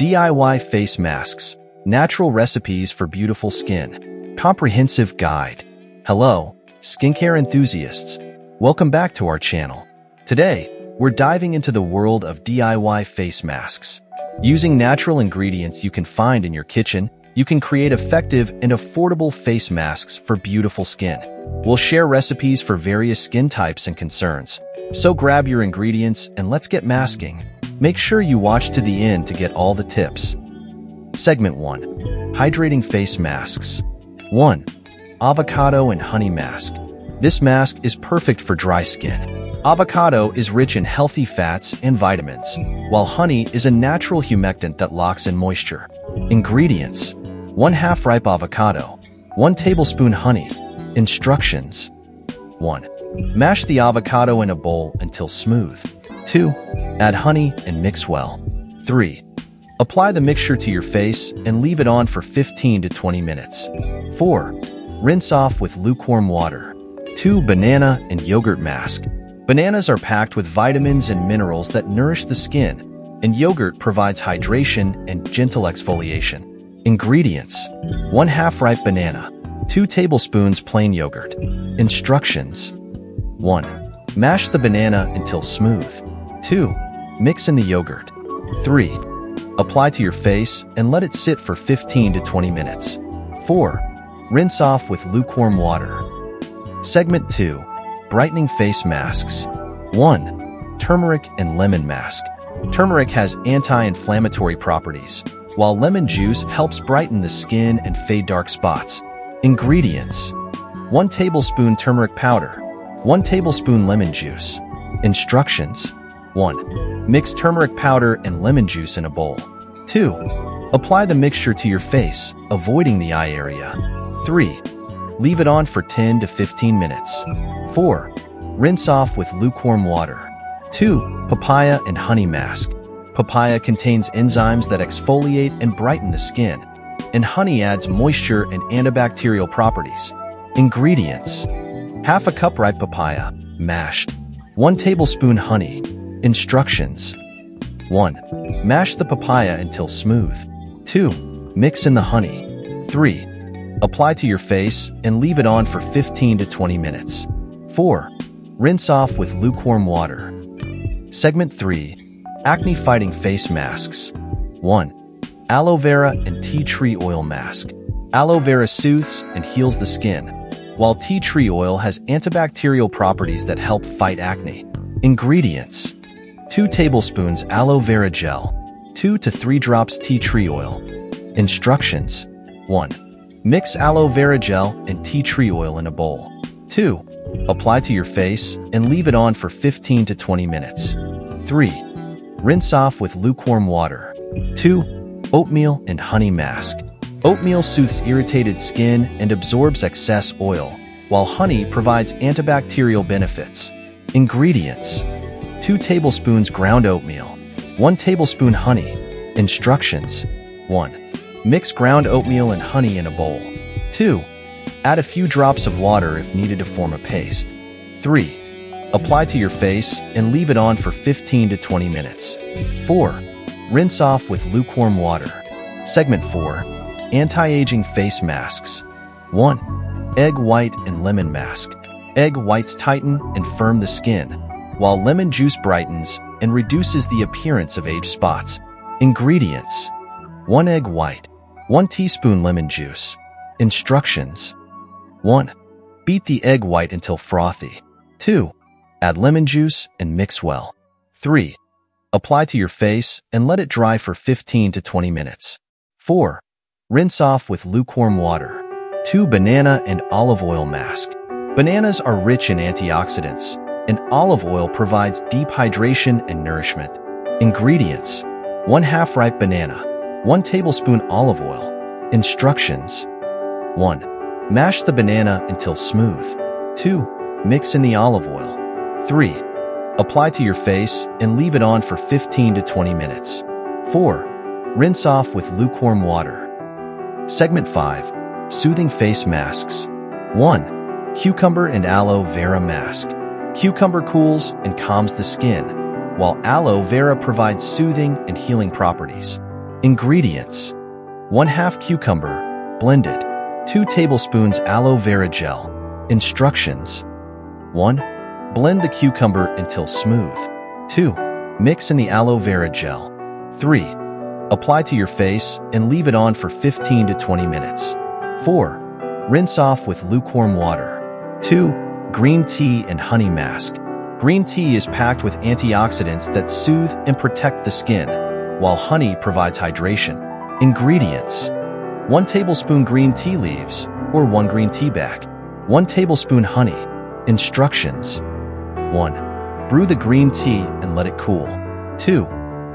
DIY face masks, natural recipes for beautiful skin. Comprehensive guide. Hello, skincare enthusiasts. Welcome back to our channel. Today, we're diving into the world of DIY face masks. Using natural ingredients you can find in your kitchen, you can create effective and affordable face masks for beautiful skin. We'll share recipes for various skin types and concerns. So grab your ingredients and let's get masking. Make sure you watch to the end to get all the tips. Segment 1. Hydrating face masks. 1. Avocado and honey mask. This mask is perfect for dry skin. Avocado is rich in healthy fats and vitamins, while honey is a natural humectant that locks in moisture. Ingredients: 1/2 ripe avocado, 1 tablespoon honey. Instructions: 1. Mash the avocado in a bowl until smooth. 2. Add honey and mix well. 3. Apply the mixture to your face and leave it on for 15 to 20 minutes. 4. Rinse off with lukewarm water. 2. Banana and yogurt mask. Bananas are packed with vitamins and minerals that nourish the skin, and yogurt provides hydration and gentle exfoliation. Ingredients: 1/2 ripe banana, 2 tablespoons plain yogurt. Instructions: 1. Mash the banana until smooth. 2. Mix in the yogurt. 3. Apply to your face and let it sit for 15 to 20 minutes. 4. Rinse off with lukewarm water. Segment 2. Brightening face masks. 1. Turmeric and lemon mask. Turmeric has anti-inflammatory properties, while lemon juice helps brighten the skin and fade dark spots. Ingredients: 1 tablespoon turmeric powder, 1 tablespoon lemon juice. Instructions: 1. Mix turmeric powder and lemon juice in a bowl. 2. Apply the mixture to your face, avoiding the eye area. 3. Leave it on for 10 to 15 minutes. 4. Rinse off with lukewarm water. 2. Papaya and honey mask. Papaya contains enzymes that exfoliate and brighten the skin, and honey adds moisture and antibacterial properties. Ingredients: 1/2 cup ripe papaya, mashed. 1 tablespoon honey. Instructions: 1. Mash the papaya until smooth. 2. Mix in the honey. 3. Apply to your face and leave it on for 15 to 20 minutes. 4. Rinse off with lukewarm water. Segment 3. Acne-fighting face masks. 1. Aloe vera and tea tree oil mask. Aloe vera soothes and heals the skin, while tea tree oil has antibacterial properties that help fight acne. Ingredients: 2 tablespoons aloe vera gel, 2 to 3 drops tea tree oil. Instructions: 1. Mix aloe vera gel and tea tree oil in a bowl. 2. Apply to your face and leave it on for 15 to 20 minutes. 3. Rinse off with lukewarm water. 2. Oatmeal and honey mask. Oatmeal soothes irritated skin and absorbs excess oil, while honey provides antibacterial benefits. Ingredients: 2 tablespoons ground oatmeal, 1 tablespoon honey. Instructions: 1. Mix ground oatmeal and honey in a bowl. 2. Add a few drops of water if needed to form a paste. 3. Apply to your face and leave it on for 15 to 20 minutes. 4. Rinse off with lukewarm water. Segment 4. Anti-aging face masks. 1. Egg white and lemon mask. Egg whites tighten and firm the skin, while lemon juice brightens and reduces the appearance of age spots. Ingredients: 1 egg white, 1 teaspoon lemon juice. Instructions: 1. Beat the egg white until frothy. 2. Add lemon juice and mix well. 3. Apply to your face and let it dry for 15 to 20 minutes. 4. Rinse off with lukewarm water. 2. Banana and olive oil mask. Bananas are rich in antioxidants, and olive oil provides deep hydration and nourishment. Ingredients: 1/2 ripe banana, 1 tablespoon olive oil. Instructions: 1. Mash the banana until smooth. 2. Mix in the olive oil. 3. Apply to your face and leave it on for 15 to 20 minutes. 4. Rinse off with lukewarm water. Segment 5. Soothing face masks. 1. Cucumber and aloe vera mask. Cucumber cools and calms the skin, while aloe vera provides soothing and healing properties. Ingredients: 1/2 cucumber, blended. 2 tablespoons aloe vera gel. Instructions: 1. Blend the cucumber until smooth. 2. Mix in the aloe vera gel. 3. Apply to your face and leave it on for 15 to 20 minutes. 4. Rinse off with lukewarm water. 2. Green tea and honey mask. Green tea is packed with antioxidants that soothe and protect the skin, while honey provides hydration. Ingredients: 1 tablespoon green tea leaves, or 1 green tea bag. 1 tablespoon honey. Instructions: 1. Brew the green tea and let it cool. 2.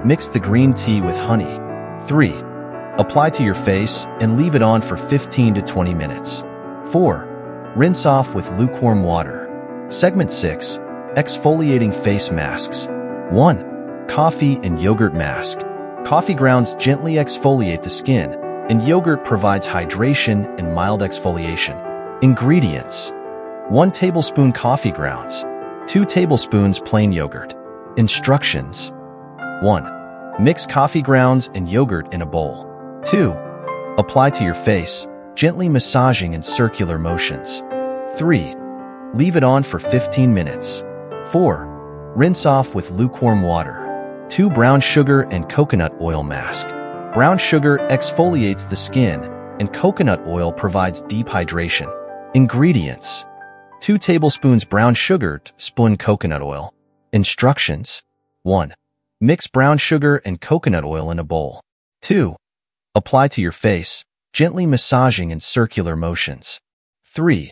Mix the green tea with honey. 3. Apply to your face and leave it on for 15 to 20 minutes. 4. Rinse off with lukewarm water. Segment 6. Exfoliating face masks. 1. Coffee and yogurt mask. Coffee grounds gently exfoliate the skin, and yogurt provides hydration and mild exfoliation. Ingredients: 1 tablespoon coffee grounds. 2 tablespoons plain yogurt. Instructions: 1. Mix coffee grounds and yogurt in a bowl. 2. Apply to your face, gently massaging in circular motions. 3. Leave it on for 15 minutes. 4. Rinse off with lukewarm water. 2 brown sugar and coconut oil mask. Brown sugar exfoliates the skin, and coconut oil provides deep hydration. Ingredients: 2 tablespoons brown sugar, spoon coconut oil. Instructions: 1. Mix brown sugar and coconut oil in a bowl. 2. Apply to your face, gently massaging in circular motions. 3.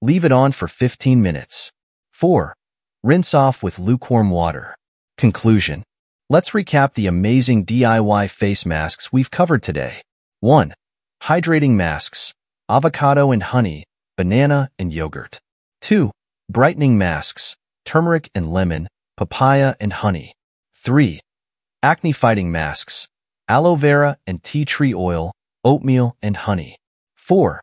Leave it on for 15 minutes. 4. Rinse off with lukewarm water. Conclusion: let's recap the amazing DIY face masks we've covered today. 1. Hydrating masks: avocado and honey, banana and yogurt. 2. Brightening masks: turmeric and lemon, papaya and honey. 3. Acne-fighting masks: aloe vera and tea tree oil, oatmeal and honey. 4.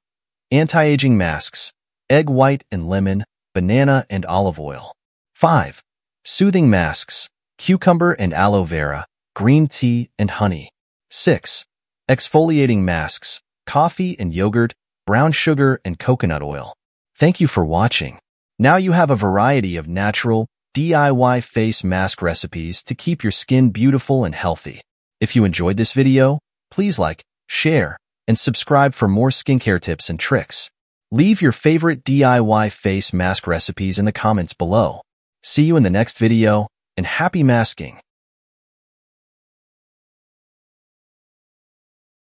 Anti-aging masks: egg white and lemon, banana and olive oil. 5. Soothing masks: cucumber and aloe vera, green tea and honey. 6. Exfoliating masks: coffee and yogurt, brown sugar and coconut oil. Thank you for watching. Now you have a variety of natural, DIY face mask recipes to keep your skin beautiful and healthy. If you enjoyed this video, please like, share, and subscribe for more skincare tips and tricks. Leave your favorite DIY face mask recipes in the comments below. See you in the next video, and happy masking!